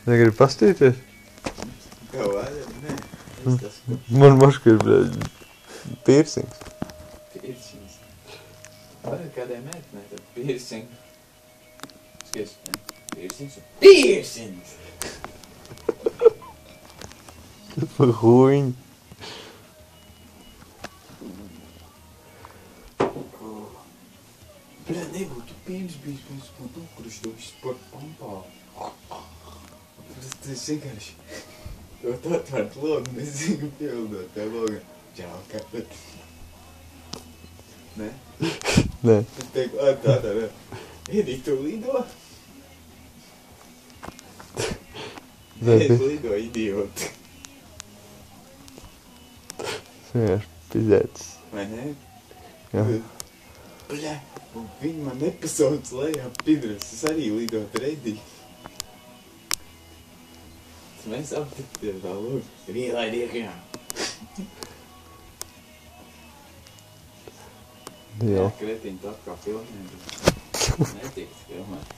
Negribu pastīties? Tev vajag? Nē. Es tas, ka Man maška ir, bļaļ, piercings. piercings. Vajag kādai meitenei tad piercing. Skaties, ne? Piercings un piercings! Pa huiņu. Bļā, nebūtu pirms bijis, mēs būtu ukuruši to visu par pampā. Tas vienkārši. To atvērt logu, mēs zinām pildot tev logu. Čau, kāpēc? Ne? Nē. Es teiktu, tā. Edī, tu lido? Nē, Es lido, idioti. tas vienkārši pizēts. Vai ne? Jā. Bļā, un viņi man nepasauc lejā pidras. Es arī lidot ar Edī. Mēs aptikties tā logu. Ielaid iekšā. Jā. Kretiņi tā kā filmē. Netiks filmēt.